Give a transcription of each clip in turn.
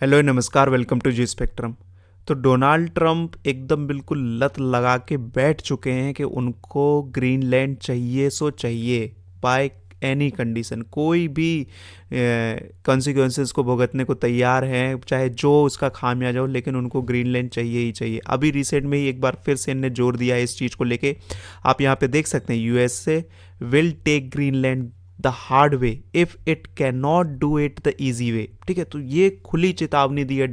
Hello नमस्कार, welcome to G spectrum. तो Donald Trump एकदम बिल्कुल लत लगा के बैठ चुके हैं कि उनको ग्रीनलैंड चाहिए सो चाहिए, बाय एनी कंडीशन। कोई भी कॉन्सिक्वेंसेस को भुगतने को तैयार हैं, चाहे जो उसका खामियाजा हो, लेकिन उनको ग्रीनलैंड चाहिए ही चाहिए। अभी रिसेंट में ही एक बार फिर से इनने जोर दिया है इस चीज़ को लेके। आप यहाँ पे देख सकते हैं, USA will take Greenland the hard way if it can not do it the easy way. ठीक है, तो ये खुली चेतावनी दी है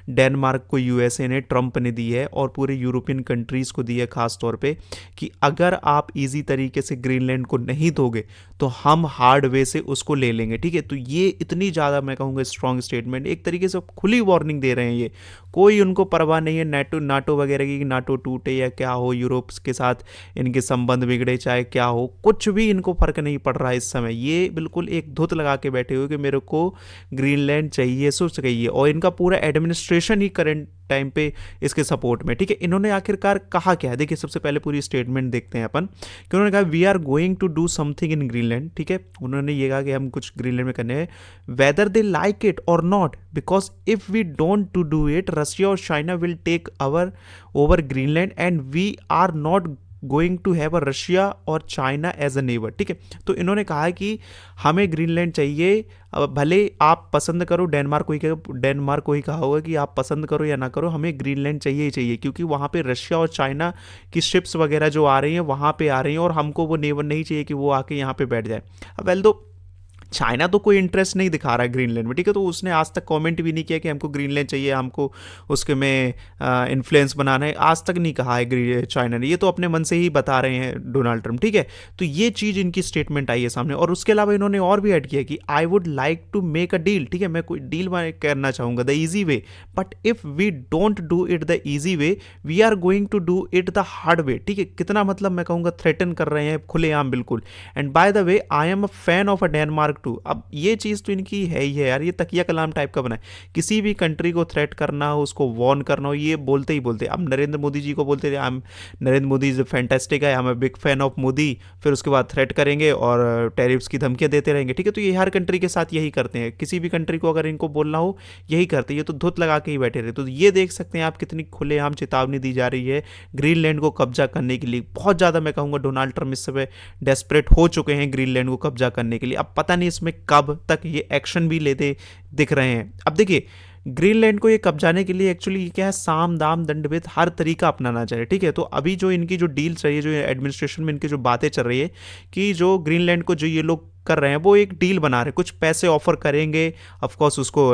डेनमार्क को यूएसए ने, ट्रंप ने दी है और पूरे यूरोपियन कंट्रीज को दी है खास तौर पे, कि अगर आप इजी तरीके से ग्रीनलैंड को नहीं दोगे तो हम हार्ड वे से उसको ले लेंगे। ठीक है, तो ये इतनी ज़्यादा मैं कहूँगा स्ट्रॉन्ग स्टेटमेंट, एक तरीके से खुली वार्निंग दे रहे हैं। ये कोई उनको परवाह नहीं है नाटो नाटो वगैरह की, नाटो टूटे या क्या हो, यूरोप के साथ इनके संबंध बिगड़े चाहे क्या हो, कुछ भी इनको फर्क नहीं पड़ रहा है इस समय। ये बिल्कुल एक धुत लगा के बैठे हुए कि मेरे को ग्रीनलैंड चाहिए सो चाहिए, और इनका पूरा एडमिनिस्ट्रेशन ही करंट टाइम पे इसके सपोर्ट में। ठीक है, इन्होंने आखिरकार कहा क्या है, देखिए सबसे पहले पूरी स्टेटमेंट देखते हैं अपन कि उन्होंने कहा we are going to do something in Greenland. ठीक है, उन्होंने ये कहा कि हम कुछ ग्रीनलैंड में करने हैं, whether they like it or not, because if we don't to do it Russia or China will take our over Greenland and we are not going to have a Russia or China as a neighbour. ठीक है, तो इन्होंने कहा है कि हमें Greenland चाहिए। अब भले आप पसंद करो, डेनमार्क को ही कहा होगा कि आप पसंद करो या ना करो, हमें ग्रीनलैंड चाहिए ही चाहिए, क्योंकि वहाँ पे रशिया और चाइना की शिप्स वगैरह जो आ रही हैं वहाँ पे आ रही हैं, और हमको वो नेबर नहीं चाहिए कि वो आके यहाँ पे बैठ जाए। अब वेल दो चाइना तो कोई इंटरेस्ट नहीं दिखा रहा है ग्रीनलैंड में। ठीक है, तो उसने आज तक कमेंट भी नहीं किया कि हमको ग्रीनलैंड चाहिए, हमको उसके में इन्फ्लुएंस बनाना है, आज तक नहीं कहा है चाइना ने। ये तो अपने मन से ही बता रहे हैं डोनाल्ड ट्रंप। ठीक है, तो ये चीज़ इनकी स्टेटमेंट आई है सामने, और उसके अलावा इन्होंने और भी ऐड किया कि I would like to make a deal. ठीक है, मैं कोई डील करना चाहूँगा the easy way, but if we don't do it the easy way we are going to do it the hard way. ठीक है, कितना मतलब मैं कहूँगा थ्रेटन कर रहे हैं खुलेआम बिल्कुल। And by the way I am a fan of a Denmark too. अब ये चीज़ तो इनकी है ही है यार, ये तकिया कलाम टाइप का बना है। किसी भी कंट्री को थ्रेट करना हो, उसको वॉर्न करना हो, ये बोलते ही बोलते। अब नरेंद्र मोदी जी को बोलते थे I am Narendra Modi is fantastic, I am a big fan of Modi, फिर उसके बाद थ्रेट करेंगे और टैरिफ्स की धमकियां देते रहेंगे। ठीक है, तो ये हर कंट्री के साथ यही करते हैं, किसी भी कंट्री को अगर इनको बोलना हो यही करते हैं। ये तो धुत लगा के ही बैठे रहे। तो ये देख सकते हैं आप कितनी खुलेआम चेतावनी दी जा रही है ग्रीनलैंड को कब्जा करने के लिए। बहुत ज़्यादा मैं कहूँगा डोनाल्ड ट्रंप इस समय डेस्परेट हो चुके हैं ग्रीनलैंड को कब्जा करने के लिए। अब पता नहीं इसमें कब तक ये एक्शन भी लेते दिख रहे हैं। अब देखिए ग्रीनलैंड को ये कब्जाने के लिए एक्चुअली क्या है, साम दाम दंड भेद हर तरीका अपनाना चाहिए। ठीक है, तो अभी जो इनकी जो डील चल रही है, जो एडमिनिस्ट्रेशन में इनकी जो बातें चल रही है कि जो ग्रीनलैंड को जो ये लोग कर रहे हैं वो एक डील बना रहे हैं, कुछ पैसे ऑफर करेंगे ऑफकोर्स उसको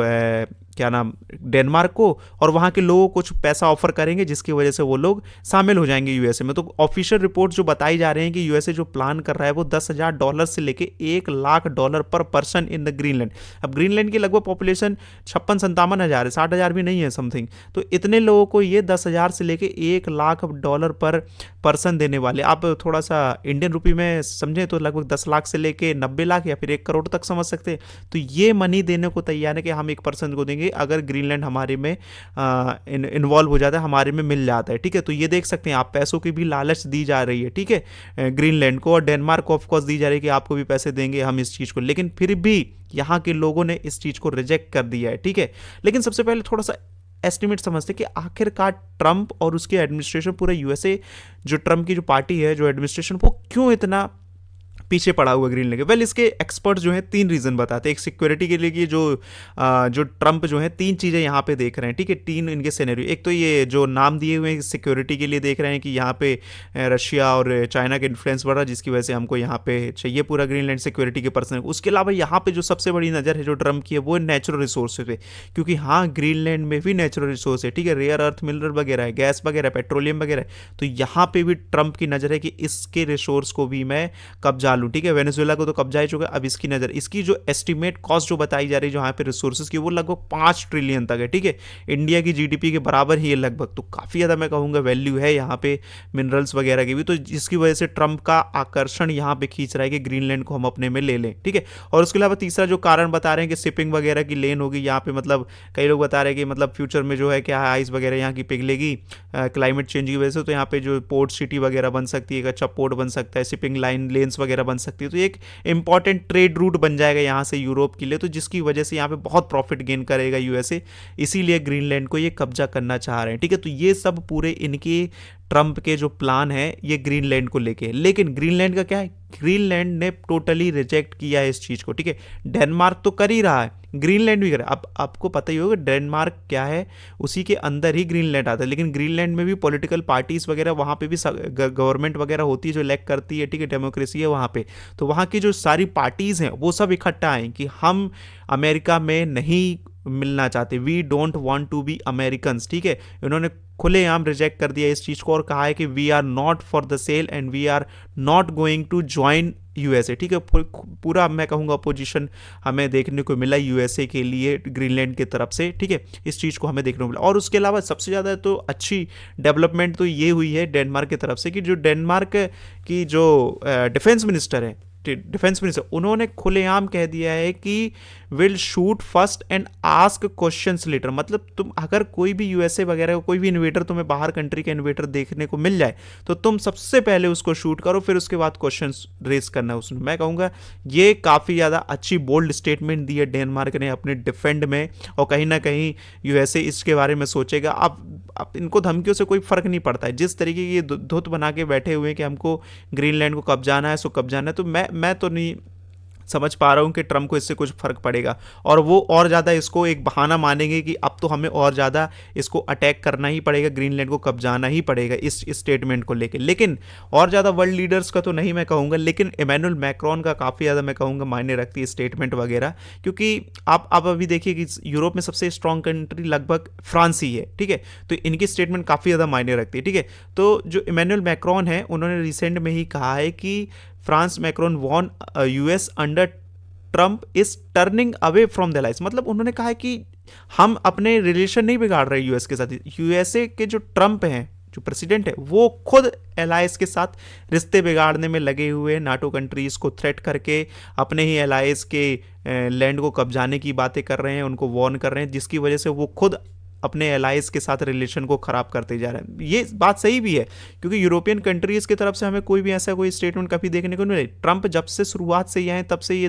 क्या नाम डेनमार्क को, और वहाँ के लोगों को कुछ पैसा ऑफर करेंगे जिसकी वजह से वो लोग शामिल हो जाएंगे यूएसए में। तो ऑफिशियल रिपोर्ट जो बताई जा रहे हैं कि यूएसए जो प्लान कर रहा है वो $10,000 से लेके $1,00,000 पर पर्सन इन द ग्रीनलैंड। अब ग्रीनलैंड की लगभग पॉपुलेशन 56-57 हज़ार है, 60,000 भी नहीं है समथिंग। तो इतने लोगों को ये 10,000 से लेके $1,00,000 पर पर्सन देने वाले। आप थोड़ा सा इंडियन रुपी में समझें तो लगभग 10 लाख से लेके 90 लाख या फिर 1 करोड़ तक समझ सकते हैं। तो ये मनी देने को तैयार है कि हम एक पर्सन को देंगे अगर ग्रीनलैंड हमारे में इन्वॉल्व हो जाता है, हमारे में मिल जाता है। ठीक है, तो ये देख सकते हैं आप, पैसों की भी लालच दी जा रही है। ठीक है, ग्रीनलैंड को, और डेनमार्क को ऑफकोर्स दी जा रही है कि आपको भी पैसे देंगे हम इस चीज़ को, लेकिन फिर भी यहाँ के लोगों ने इस चीज़ को रिजेक्ट कर दिया है। ठीक है, लेकिन सबसे पहले थोड़ा सा एस्टिमेट समझते कि आखिरकार ट्रंप और उसकी एडमिनिस्ट्रेशन, पूरा यूएसए जो ट्रंप की जो पार्टी है, जो एडमिनिस्ट्रेशन, वो क्यों इतना पीछे पड़ा हुआ ग्रीनलैंड के। वेल इसके एक्सपर्ट जो हैं 3 रीज़न बताते हैं। एक सिक्योरिटी के लिए कि जो ट्रंप जो है 3 चीज़ें यहाँ पे देख रहे हैं। ठीक है, 3 इनके सिनेरियो। एक तो ये जो नाम दिए हुए हैं सिक्योरिटी के लिए देख रहे हैं कि यहाँ पे रशिया और चाइना का इन्फ्लुएंस बढ़ रहा है, जिसकी वजह से हमको यहाँ पे चाहिए पूरा ग्रीनलैंड सिक्योरिटी के पर्सन। उसके अलावा यहाँ पे जो सबसे बड़ी नज़र है जो ट्रंप की है वो नेचुरल रिसोर्स पे, क्योंकि हाँ ग्रीनलैंड में भी नेचुरल रिसोर्स है। ठीक है, रेयर अर्थ मिनरल वगैरह है, गैस वगैरह, पेट्रोलियम वगैरह, तो यहाँ पे भी ट्रंप की नज़र है कि इसके रिसोर्स को भी मैं कब्जा लूँ। ठीक है, वेनेजुएला को तो कब्जा ही चुका है, अब इसकी नज़र, इसकी जो एस्टिमेट कॉस्ट जो बताई जा रही है जो यहाँ पे रिसोर्सेज की, वो लगभग 5 ट्रिलियन तक है। ठीक है, इंडिया की जीडीपी के बराबर ही है लगभग, तो काफ़ी ज़्यादा मैं कहूँगा वैल्यू है यहाँ पे मिनरल्स वगैरह की भी। तो जिसकी वजह से ट्रंप का आकर्षण यहाँ पे खींच रहा है कि ग्रीनलैंड को हम अपने में ले लें। ठीक है, और उसके अलावा तीसरा जो कारण बता रहे हैं कि शिपिंग वगैरह की लेन होगी यहाँ पे, मतलब कई लोग बता रहे हैं कि मतलब फ्यूचर में जो है क्या आइस वगैरह यहाँ की पिघलेगी क्लाइमेट चेंज की वजह से, तो यहाँ पे जो पोर्ट सिटी वगैरह बन सकती है, एक अच्छा पोर्ट बन सकता है, शिपिंग लाइन लेन्स वगैरह बन सकती है। तो एक इंपॉर्टेंट ट्रेड रूट बन जाएगा यहाँ से यूरोप के लिए, तो जिसकी वजह से यहाँ पे बहुत प्रॉफिट गेन करेगा यूएसए, इसीलिए ग्रीनलैंड को ये कब्जा करना चाह रहे हैं। ठीक है, तो ये सब पूरे इनके ट्रंप के जो प्लान है ये ग्रीनलैंड को लेके। लेकिन ग्रीनलैंड का क्या है, ग्रीनलैंड ने टोटली रिजेक्ट किया है इस चीज को। ठीक है, डेनमार्क तो कर ही रहा है, ग्रीनलैंड भी करे। अब आपको पता ही होगा डेनमार्क क्या है, उसी के अंदर ही ग्रीनलैंड आता है। लेकिन ग्रीनलैंड में भी पॉलिटिकल पार्टीज वगैरह, वहाँ पे भी गवर्नमेंट वगैरह होती है जो इलेक्ट करती है। ठीक है, डेमोक्रेसी है वहाँ पे। तो वहाँ की जो सारी पार्टीज हैं वो सब इकट्ठा आए कि हम अमेरिका में नहीं मिलना चाहते, we don't want to be Americans. ठीक है, इन्होंने खुलेआम रिजेक्ट कर दिया इस चीज़ को और कहा है कि we are not for the sale and we are not going to join USA. ठीक है, पूरा मैं कहूँगा अपोजिशन हमें देखने को मिला यूएसए के लिए ग्रीनलैंड की तरफ से। ठीक है, इस चीज़ को हमें देखने को मिला। और उसके अलावा सबसे ज़्यादा तो अच्छी डेवलपमेंट तो ये हुई है डेनमार्क की तरफ से कि जो डेनमार्क की जो डिफेंस मिनिस्टर है, डिफेंस मिनिस्टर, उन्होंने खुलेआम कह दिया है कि will shoot first and ask questions letter. मतलब तुम अगर कोई भी यूएसए वगैरह कोई भी इन्वेटर, तुम्हें बाहर कंट्री का इन्वेटर देखने को मिल जाए तो तुम सबसे पहले उसको शूट करो, फिर उसके बाद क्वेश्चंस रेज करना उसमें। मैं कहूँगा ये काफ़ी ज़्यादा अच्छी बोल्ड स्टेटमेंट दी है डेनमार्क ने अपने डिफेंड में, और कहीं ना कहीं यूएसए इसके बारे में सोचेगा। अब इनको धमकियों से कोई फर्क नहीं पड़ता है, जिस तरीके की ये धुत बना के बैठे हुए हैं कि हमको ग्रीनलैंड को कब्जाना है सो कब्जाना है, तो मैं तो नहीं समझ पा रहा हूँ कि ट्रम्प को इससे कुछ फर्क पड़ेगा। और वो और ज़्यादा इसको एक बहाना मानेंगे कि अब तो हमें और ज़्यादा इसको अटैक करना ही पड़ेगा, ग्रीनलैंड को कब्जाना ही पड़ेगा इस स्टेटमेंट को लेकर। लेकिन और ज़्यादा वर्ल्ड लीडर्स का तो नहीं मैं कहूँगा, लेकिन इमैनुअल मैक्रोन का काफ़ी ज़्यादा मैं कहूँगा मायने रखती है स्टेटमेंट वगैरह, क्योंकि आप अभी देखिए कि यूरोप में सबसे स्ट्रॉन्ग कंट्री लगभग फ्रांस ही है। ठीक है, तो इनकी स्टेटमेंट काफ़ी ज़्यादा मायने रखती है। ठीक है, तो जो इमैनुअल मैक्रोन है उन्होंने रिसेंट में ही कहा है कि France Macron won US under Trump is turning away from the alliance. मतलब उन्होंने कहा है कि हम अपने रिलेशन नहीं बिगाड़ रहे यूएस के साथ। यूएसए के जो ट्रंप हैं, जो प्रेसिडेंट है, वो खुद एलायंस के साथ रिश्ते बिगाड़ने में लगे हुए हैं, नाटो कंट्रीज को थ्रेट करके अपने ही एलायंस के लैंड को कब्जाने की बातें कर रहे हैं, उनको वॉर्न कर रहे हैं, जिसकी वजह से वो खुद अपने एलाइज के साथ रिलेशन को ख़राब करते जा रहे हैं। ये बात सही भी है, क्योंकि यूरोपियन कंट्रीज़ की तरफ से हमें कोई भी ऐसा कोई स्टेटमेंट कभी देखने को नहीं मिले। ट्रंप जब से शुरुआत से ये हैं तब से ये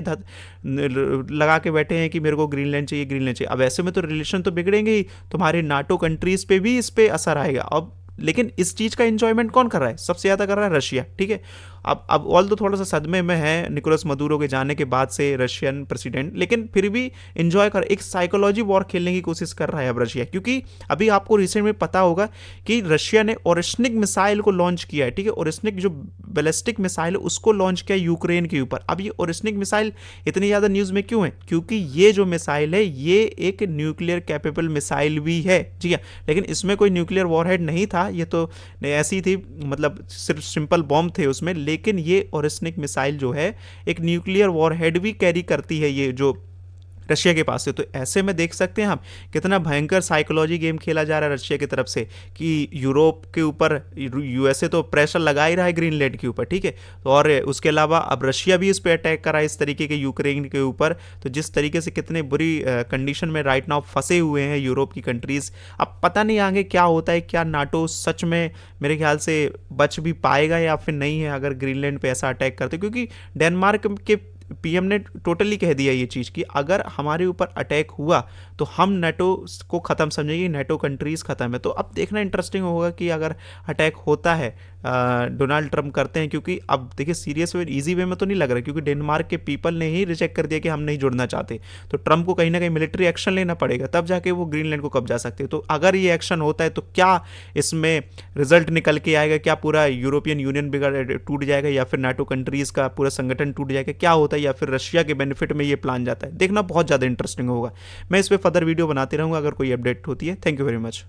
लगा के बैठे हैं कि मेरे को ग्रीनलैंड चाहिए, ग्रीनलैंड चाहिए। अब ऐसे में तो रिलेशन तो बिगड़ेंगे ही, तुम्हारे नाटो कंट्रीज़ पे भी इस पर असर आएगा। अब लेकिन इस चीज़ का एंजॉयमेंट कौन कर रहा है? सबसे ज़्यादा कर रहा है रशिया। ठीक है, अब ऑल तो थोड़ा सा सदमे में है निकोलस मदुरो के जाने के बाद से रशियन प्रेसिडेंट, लेकिन फिर भी एंजॉय कर, एक साइकोलॉजी वॉर खेलने की कोशिश कर रहा है अब रशिया। क्योंकि अभी आपको रिसेंट में पता होगा कि रशिया ने ओरिस्निक मिसाइल को लॉन्च किया है। ठीक है, ओरिस्निक जो बैलिस्टिक मिसाइल है उसको लॉन्च किया यूक्रेन के ऊपर। अब ये ओरिस्निक मिसाइल इतनी ज़्यादा न्यूज़ में क्यों है? क्योंकि ये जो मिसाइल है ये एक न्यूक्लियर कैपेबल मिसाइल भी है। जी हाँ, लेकिन इसमें कोई न्यूक्लियर वॉरहेड नहीं था, ये तो ऐसी थी, मतलब सिर्फ सिंपल बॉम्ब थे उसमें। लेकिन ये ओरिस्निक मिसाइल जो है एक न्यूक्लियर वॉरहेड भी कैरी करती है, ये जो रशिया के पास से। तो ऐसे में देख सकते हैं हम कितना भयंकर साइकोलॉजी गेम खेला जा रहा है रशिया की तरफ से कि यूरोप के ऊपर यूएसए तो प्रेशर लगा ही रहा है ग्रीनलैंड के ऊपर। ठीक है, तो और उसके अलावा अब रशिया भी इस पर अटैक करा है इस तरीके के यूक्रेन के ऊपर। तो जिस तरीके से कितने बुरी कंडीशन में राइट नाउ फंसे हुए हैं यूरोप की कंट्रीज़, अब पता नहीं आगे क्या होता है। क्या नाटो सच में मेरे ख्याल से बच भी पाएगा या फिर नहीं है अगर ग्रीनलैंड पे ऐसा अटैक करते? क्योंकि डेनमार्क के पीएम ने टोटली कह दिया ये चीज़ कि अगर हमारे ऊपर अटैक हुआ तो हम नेटो को ख़त्म समझेंगे, नेटो कंट्रीज़ ख़त्म है। तो अब देखना इंटरेस्टिंग होगा कि अगर अटैक होता है, डोनाल्ड ट्रंप करते हैं, क्योंकि अब देखिए सीरियस वे ईजी वे में तो नहीं लग रहा, क्योंकि डेनमार्क के पीपल ने ही रिजेक्ट कर दिया कि हम नहीं जुड़ना चाहते। तो ट्रंप को कहीं ना कहीं मिलिट्री एक्शन लेना पड़ेगा, तब जाके वो ग्रीनलैंड को कब्जा सकते हैं। तो अगर ये एक्शन होता है तो क्या इसमें रिजल्ट निकल के आएगा? क्या पूरा यूरोपियन यूनियन टूट जाएगा या फिर नाटो कंट्रीज़ का पूरा संगठन टूट जाएगा? क्या होता है? या फिर रशिया के बेनिफिट में ये प्लान जाता है? देखना बहुत ज़्यादा इंटरेस्टिंग होगा। मैं इस पर फर्दर वीडियो बनाते रहूँगा अगर कोई अपडेट होती है। Thank you very much.